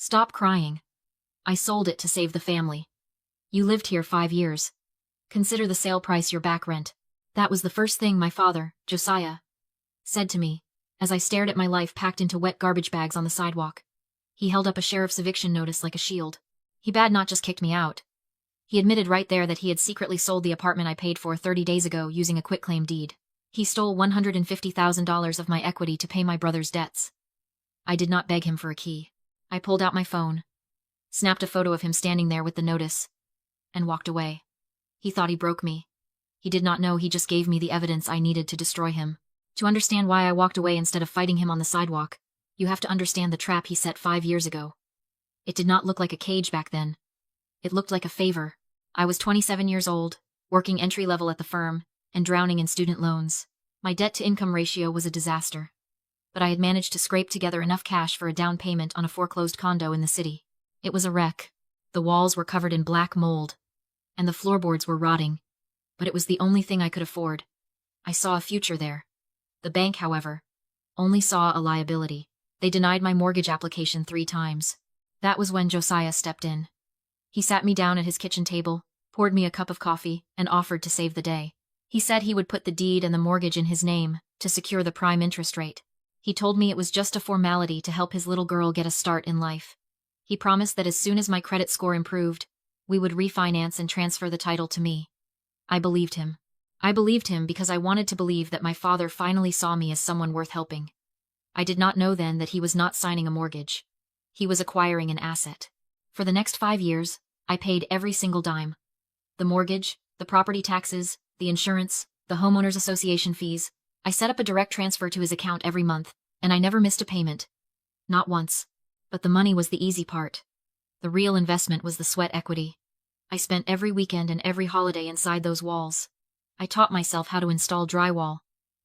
Stop crying. I sold it to save the family. You lived here 5 years. Consider the sale price your back rent. That was the first thing my father, Josiah, said to me, as I stared at my life packed into wet garbage bags on the sidewalk. He held up a sheriff's eviction notice like a shield. He bad not just kicked me out. He admitted right there that he had secretly sold the apartment I paid for 30 days ago using a quitclaim deed. He stole $150,000 of my equity to pay my brother's debts. I did not beg him for a key. I pulled out my phone, snapped a photo of him standing there with the notice, and walked away. He thought he broke me. He did not know he just gave me the evidence I needed to destroy him. To understand why I walked away instead of fighting him on the sidewalk, you have to understand the trap he set 5 years ago. It did not look like a cage back then. It looked like a favor. I was 27 years old, working entry-level at the firm, and drowning in student loans. My debt-to-income ratio was a disaster. But I had managed to scrape together enough cash for a down payment on a foreclosed condo in the city. It was a wreck. The walls were covered in black mold, and the floorboards were rotting. But it was the only thing I could afford. I saw a future there. The bank, however, only saw a liability. They denied my mortgage application 3 times. That was when Josiah stepped in. He sat me down at his kitchen table, poured me a cup of coffee, and offered to save the day. He said he would put the deed and the mortgage in his name to secure the prime interest rate. He told me it was just a formality to help his little girl get a start in life. He promised that as soon as my credit score improved, we would refinance and transfer the title to me. I believed him. I believed him because I wanted to believe that my father finally saw me as someone worth helping. I did not know then that he was not signing a mortgage. He was acquiring an asset. For the next 5 years, I paid every single dime. The mortgage, the property taxes, the insurance, the homeowners association fees. I set up a direct transfer to his account every month, and I never missed a payment. Not once. But the money was the easy part. The real investment was the sweat equity. I spent every weekend and every holiday inside those walls. I taught myself how to install drywall,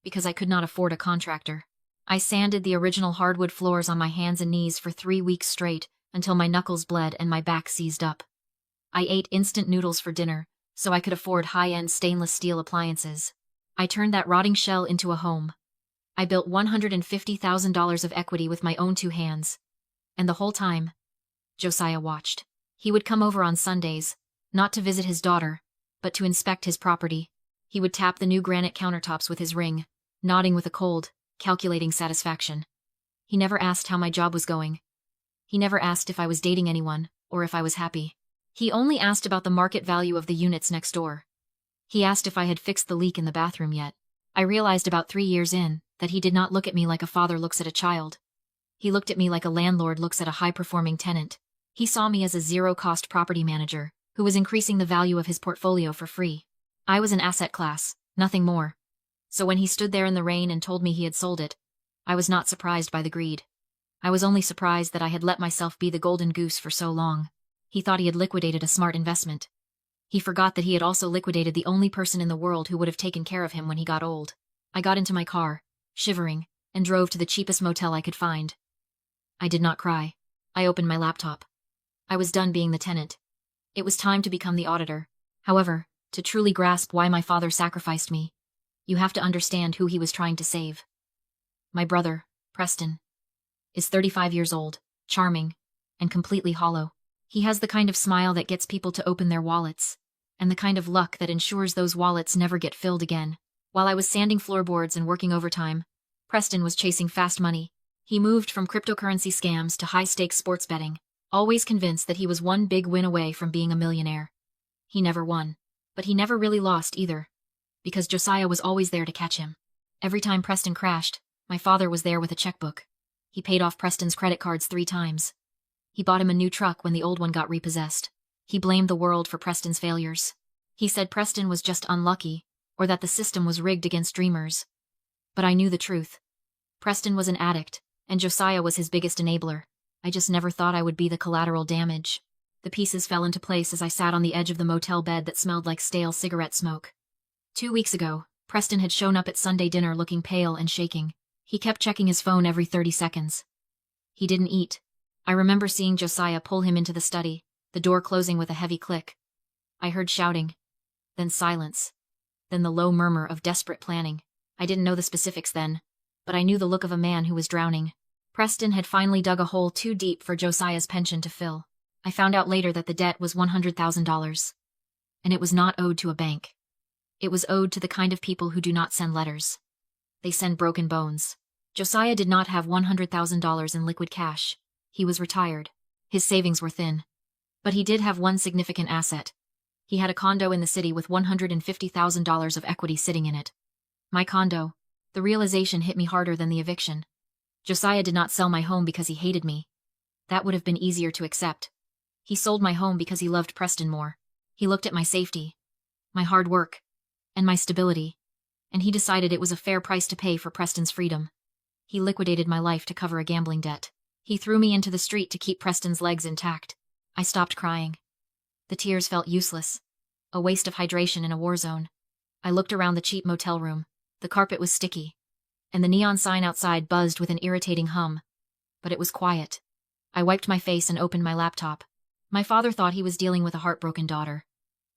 because I could not afford a contractor. I sanded the original hardwood floors on my hands and knees for 3 weeks straight until my knuckles bled and my back seized up. I ate instant noodles for dinner so I could afford high-end stainless steel appliances. I turned that rotting shell into a home. I built $150,000 of equity with my own 2 hands. And the whole time, Josiah watched. He would come over on Sundays, not to visit his daughter, but to inspect his property. He would tap the new granite countertops with his ring, nodding with a cold, calculating satisfaction. He never asked how my job was going. He never asked if I was dating anyone, or if I was happy. He only asked about the market value of the units next door. He asked if I had fixed the leak in the bathroom yet. I realized about 3 years in that he did not look at me like a father looks at a child. He looked at me like a landlord looks at a high-performing tenant. He saw me as a zero-cost property manager who was increasing the value of his portfolio for free. I was an asset class, nothing more. So when he stood there in the rain and told me he had sold it, I was not surprised by the greed. I was only surprised that I had let myself be the golden goose for so long. He thought he had liquidated a smart investment. He forgot that he had also liquidated the only person in the world who would have taken care of him when he got old. I got into my car, shivering, and drove to the cheapest motel I could find. I did not cry. I opened my laptop. I was done being the tenant. It was time to become the auditor. However, to truly grasp why my father sacrificed me, you have to understand who he was trying to save. My brother, Preston, is 35 years old, charming, and completely hollow. He has the kind of smile that gets people to open their wallets, and the kind of luck that ensures those wallets never get filled again. While I was sanding floorboards and working overtime, Preston was chasing fast money. He moved from cryptocurrency scams to high-stakes sports betting, always convinced that he was one big win away from being a millionaire. He never won, but he never really lost either, because Josiah was always there to catch him. Every time Preston crashed, my father was there with a checkbook. He paid off Preston's credit cards 3 times. He bought him a new truck when the old one got repossessed. He blamed the world for Preston's failures. He said Preston was just unlucky, or that the system was rigged against dreamers. But I knew the truth. Preston was an addict, and Josiah was his biggest enabler. I just never thought I would be the collateral damage. The pieces fell into place as I sat on the edge of the motel bed that smelled like stale cigarette smoke. 2 weeks ago, Preston had shown up at Sunday dinner looking pale and shaking. He kept checking his phone every 30 seconds. He didn't eat. I remember seeing Josiah pull him into the study, the door closing with a heavy click. I heard shouting, then silence, then the low murmur of desperate planning. I didn't know the specifics then, but I knew the look of a man who was drowning. Preston had finally dug a hole too deep for Josiah's pension to fill. I found out later that the debt was $100,000. And it was not owed to a bank. It was owed to the kind of people who do not send letters. They send broken bones. Josiah did not have $100,000 in liquid cash. He was retired. His savings were thin. But he did have one significant asset. He had a condo in the city with $150,000 of equity sitting in it. My condo. The realization hit me harder than the eviction. Josiah did not sell my home because he hated me. That would have been easier to accept. He sold my home because he loved Preston more. He looked at my safety, my hard work, and my stability, and he decided it was a fair price to pay for Preston's freedom. He liquidated my life to cover a gambling debt. He threw me into the street to keep Preston's legs intact. I stopped crying. The tears felt useless, a waste of hydration in a war zone. I looked around the cheap motel room. The carpet was sticky, and the neon sign outside buzzed with an irritating hum. But it was quiet. I wiped my face and opened my laptop. My father thought he was dealing with a heartbroken daughter.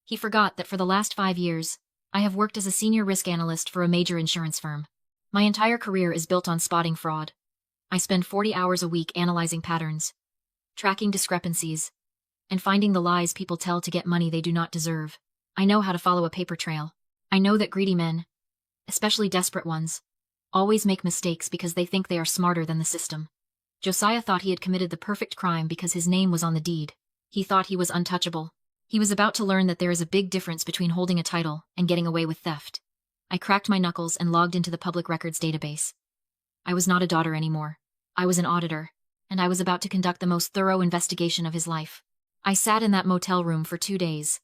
He forgot that for the last 5 years, I have worked as a senior risk analyst for a major insurance firm. My entire career is built on spotting fraud. I spend 40 hours a week analyzing patterns, tracking discrepancies, and finding the lies people tell to get money they do not deserve. I know how to follow a paper trail. I know that greedy men, especially desperate ones, always make mistakes because they think they are smarter than the system. Josiah thought he had committed the perfect crime because his name was on the deed. He thought he was untouchable. He was about to learn that there is a big difference between holding a title and getting away with theft. I cracked my knuckles and logged into the public records database. I was not a daughter anymore. I was an auditor, and I was about to conduct the most thorough investigation of his life. I sat in that motel room for 2 days.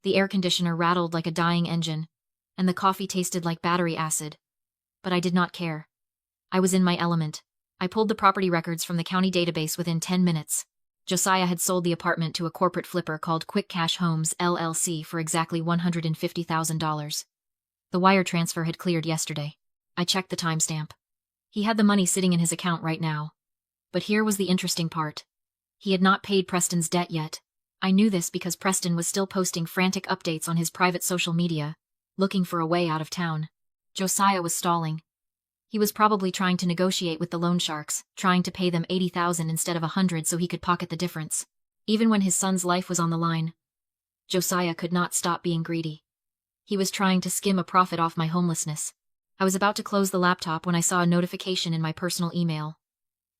The air conditioner rattled like a dying engine, and the coffee tasted like battery acid. But I did not care. I was in my element. I pulled the property records from the county database within 10 minutes. Josiah had sold the apartment to a corporate flipper called Quick Cash Homes, LLC for exactly $150,000. The wire transfer had cleared yesterday. I checked the timestamp. He had the money sitting in his account right now. But here was the interesting part. He had not paid Preston's debt yet. I knew this because Preston was still posting frantic updates on his private social media, looking for a way out of town. Josiah was stalling. He was probably trying to negotiate with the loan sharks, trying to pay them $80,000 instead of $100,000 so he could pocket the difference. Even when his son's life was on the line, Josiah could not stop being greedy. He was trying to skim a profit off my homelessness. I was about to close the laptop when I saw a notification in my personal email.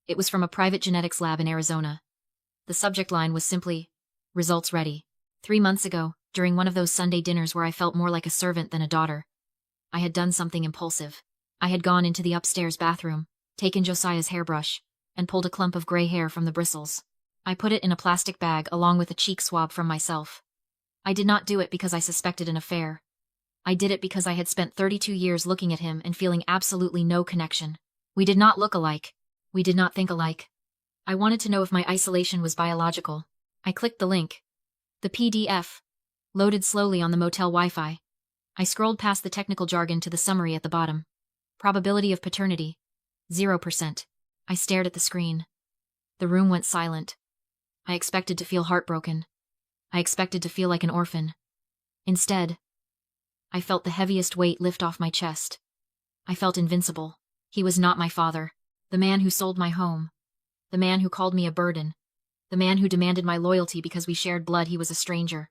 It was from a private genetics lab in Arizona. The subject line was simply, "Results ready." 3 months ago, during one of those Sunday dinners where I felt more like a servant than a daughter, I had done something impulsive. I had gone into the upstairs bathroom, taken Josiah's hairbrush, and pulled a clump of gray hair from the bristles. I put it in a plastic bag along with a cheek swab from myself. I did not do it because I suspected an affair. I did it because I had spent 32 years looking at him and feeling absolutely no connection. We did not look alike. We did not think alike. I wanted to know if my isolation was biological. I clicked the link. The PDF loaded slowly on the motel Wi-Fi. I scrolled past the technical jargon to the summary at the bottom. Probability of paternity, 0%. I stared at the screen. The room went silent. I expected to feel heartbroken. I expected to feel like an orphan. Instead, I felt the heaviest weight lift off my chest. I felt invincible. He was not my father. The man who sold my home. The man who called me a burden. The man who demanded my loyalty because we shared blood. He was a stranger.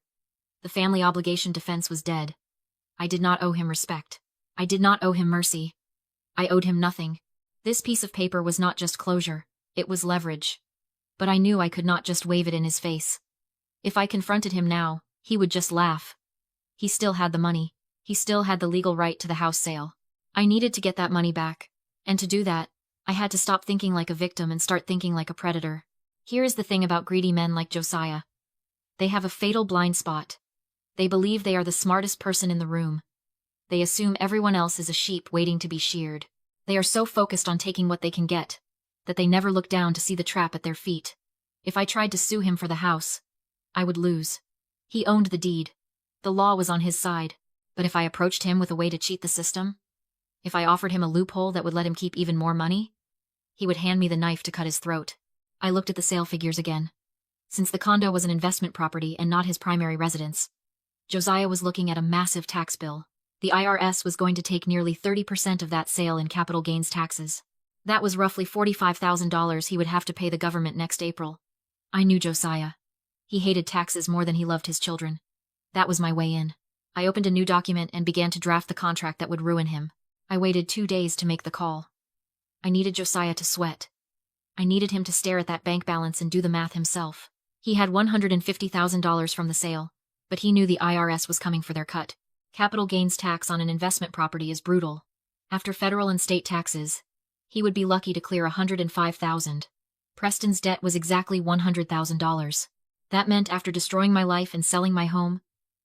The family obligation defense was dead. I did not owe him respect. I did not owe him mercy. I owed him nothing. This piece of paper was not just closure, it was leverage. But I knew I could not just wave it in his face. If I confronted him now, he would just laugh. He still had the money. He still had the legal right to the house sale. I needed to get that money back. And to do that, I had to stop thinking like a victim and start thinking like a predator. Here is the thing about greedy men like Josiah. They have a fatal blind spot. They believe they are the smartest person in the room. They assume everyone else is a sheep waiting to be sheared. They are so focused on taking what they can get, that they never look down to see the trap at their feet. If I tried to sue him for the house, I would lose. He owned the deed. The law was on his side. But if I approached him with a way to cheat the system, if I offered him a loophole that would let him keep even more money, he would hand me the knife to cut his throat. I looked at the sale figures again. Since the condo was an investment property and not his primary residence, Josiah was looking at a massive tax bill. The IRS was going to take nearly 30% of that sale in capital gains taxes. That was roughly $45,000 he would have to pay the government next April. I knew Josiah. He hated taxes more than he loved his children. That was my way in. I opened a new document and began to draft the contract that would ruin him. I waited 2 days to make the call. I needed Josiah to sweat. I needed him to stare at that bank balance and do the math himself. He had $150,000 from the sale, but he knew the IRS was coming for their cut. Capital gains tax on an investment property is brutal. After federal and state taxes, he would be lucky to clear $105,000. Preston's debt was exactly $100,000. That meant after destroying my life and selling my home,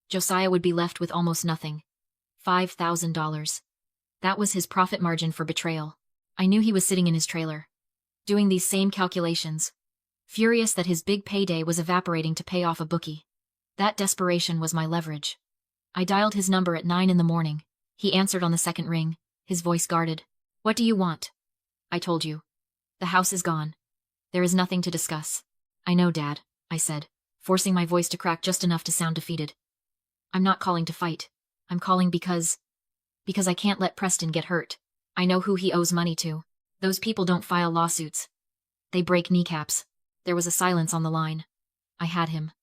Josiah would be left with almost nothing. $5,000. That was his profit margin for betrayal. I knew he was sitting in his trailer, doing these same calculations, furious that his big payday was evaporating to pay off a bookie. That desperation was my leverage. I dialed his number at 9 in the morning. He answered on the second ring, his voice guarded. "What do you want?" "I told you. The house is gone. There is nothing to discuss." "I know, Dad," I said, forcing my voice to crack just enough to sound defeated. "I'm not calling to fight. I'm calling because I can't let Preston get hurt. I know who he owes money to. Those people don't file lawsuits. They break kneecaps." There was a silence on the line. I had him.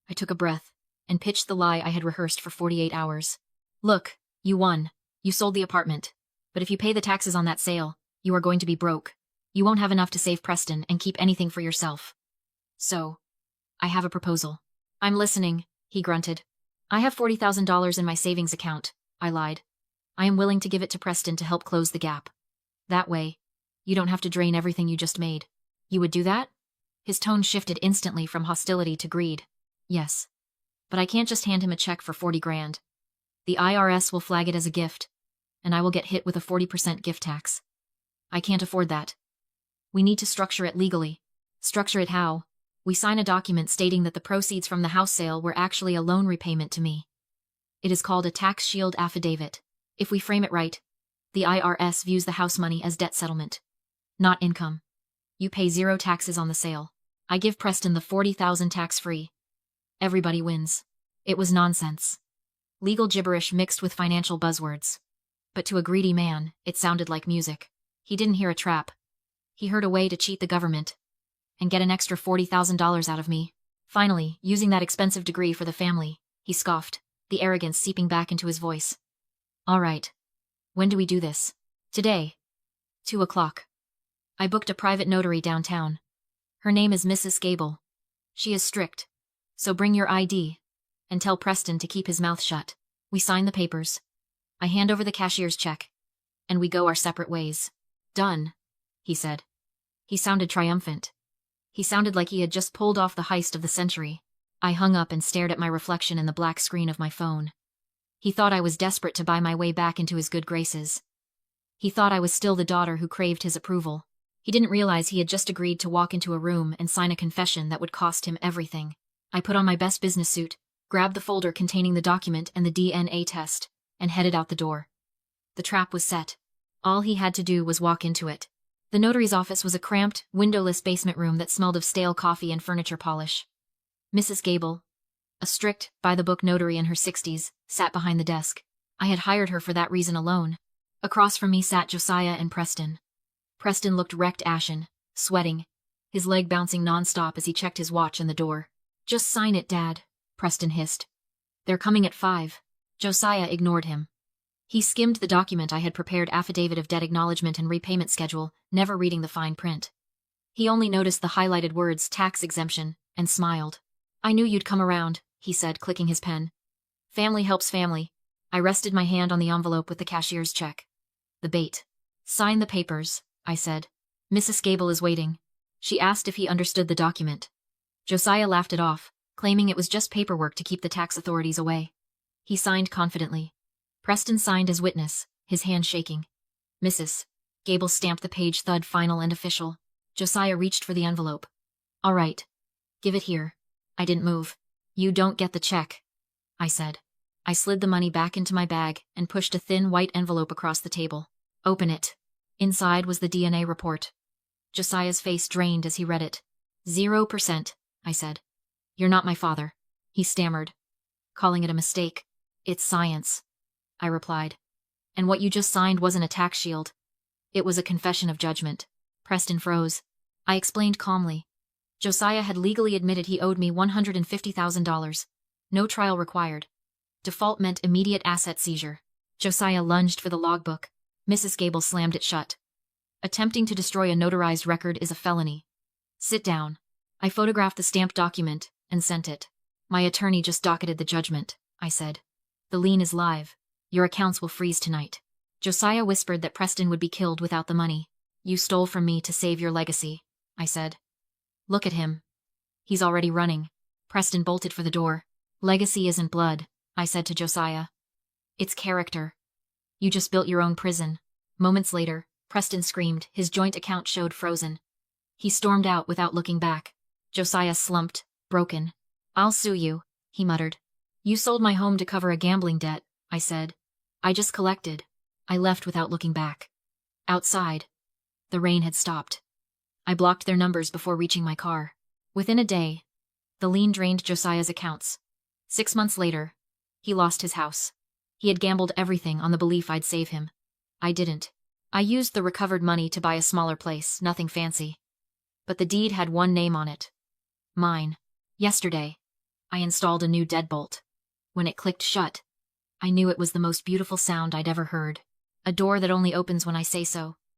I took a breath and pitched the lie I had rehearsed for 48 hours. "Look, you won. You sold the apartment. But if you pay the taxes on that sale, you are going to be broke. You won't have enough to save Preston and keep anything for yourself. So, I have a proposal." "I'm listening," he grunted. "I have $40,000 in my savings account," I lied. "I am willing to give it to Preston to help close the gap. That way, you don't have to drain everything you just made." "You would do that?" His tone shifted instantly from hostility to greed. "Yes. But I can't just hand him a check for 40 grand. The IRS will flag it as a gift, and I will get hit with a 40% gift tax. I can't afford that. We need to structure it legally." "Structure it how?" "We sign a document stating that the proceeds from the house sale were actually a loan repayment to me. It is called a tax shield affidavit. If we frame it right, the IRS views the house money as debt settlement, not income. You pay 0 taxes on the sale. I give Preston the $40,000 tax-free. Everybody wins." It was nonsense. Legal gibberish mixed with financial buzzwords. But to a greedy man, it sounded like music. He didn't hear a trap. He heard a way to cheat the government and get an extra $40,000 out of me. Finally, using that expensive degree for the family, he scoffed, the arrogance seeping back into his voice. "All right. When do we do this?" "Today. 2 o'clock. I booked a private notary downtown. Her name is Mrs. Gable. She is strict, so bring your ID, and tell Preston to keep his mouth shut." We sign the papers. I hand over the cashier's check, and we go our separate ways. "Done," he said. He sounded triumphant. He sounded like he had just pulled off the heist of the century. I hung up and stared at my reflection in the black screen of my phone. He thought I was desperate to buy my way back into his good graces. He thought I was still the daughter who craved his approval. He didn't realize he had just agreed to walk into a room and sign a confession that would cost him everything. I put on my best business suit, grabbed the folder containing the document and the DNA test, and headed out the door. The trap was set. All he had to do was walk into it. The notary's office was a cramped, windowless basement room that smelled of stale coffee and furniture polish. Mrs. Gable, a strict, by-the-book notary in her 60s, sat behind the desk. I had hired her for that reason alone. Across from me sat Josiah and Preston. Preston looked wrecked ashen, sweating, his leg bouncing non-stop as he checked his watch and the door. "Just sign it, Dad," Preston hissed. "They're coming at 5. Josiah ignored him. He skimmed the document I had prepared, affidavit of debt acknowledgement and repayment schedule, never reading the fine print. He only noticed the highlighted words tax exemption, and smiled. "I knew you'd come around," he said, clicking his pen. "Family helps family." I rested my hand on the envelope with the cashier's check. The bait. "Sign the papers," I said. "Mrs. Gable is waiting." She asked if he understood the document. Josiah laughed it off, claiming it was just paperwork to keep the tax authorities away. He signed confidently. Preston signed as witness, his hand shaking. "Mrs. Gable stamped the page, thud, final and official. Josiah reached for the envelope. "All right. Give it here." I didn't move. "You don't get the check," I said. I slid the money back into my bag and pushed a thin white envelope across the table. "Open it." Inside was the DNA report. Josiah's face drained as he read it. 0%, I said. "You're not my father," he stammered, calling it a mistake. "It's science," I replied. "And what you just signed wasn't a tax shield. It was a confession of judgment." Preston froze. I explained calmly. Josiah had legally admitted he owed me $150,000. No trial required. Default meant immediate asset seizure. Josiah lunged for the logbook. Mrs. Gable slammed it shut. Attempting to destroy a notarized record is a felony. Sit down. I photographed the stamped document and sent it. My attorney just docketed the judgment, I said. The lien is live. Your accounts will freeze tonight. Josiah whispered that Preston would be killed without the money. You stole from me to save your legacy, I said. Look at him. He's already running. Preston bolted for the door. Legacy isn't blood, I said to Josiah. It's character. You just built your own prison. Moments later, Preston screamed. His joint account showed frozen. He stormed out without looking back. Josiah slumped, broken. I'll sue you, he muttered. You sold my home to cover a gambling debt, I said. I just collected. I left without looking back. Outside, the rain had stopped. I blocked their numbers before reaching my car. Within a day, the lien drained Josiah's accounts. 6 months later, he lost his house. He had gambled everything on the belief I'd save him. I didn't. I used the recovered money to buy a smaller place, nothing fancy. But the deed had one name on it. Mine. Yesterday, I installed a new deadbolt. When it clicked shut, I knew it was the most beautiful sound I'd ever heard. A door that only opens when I say so.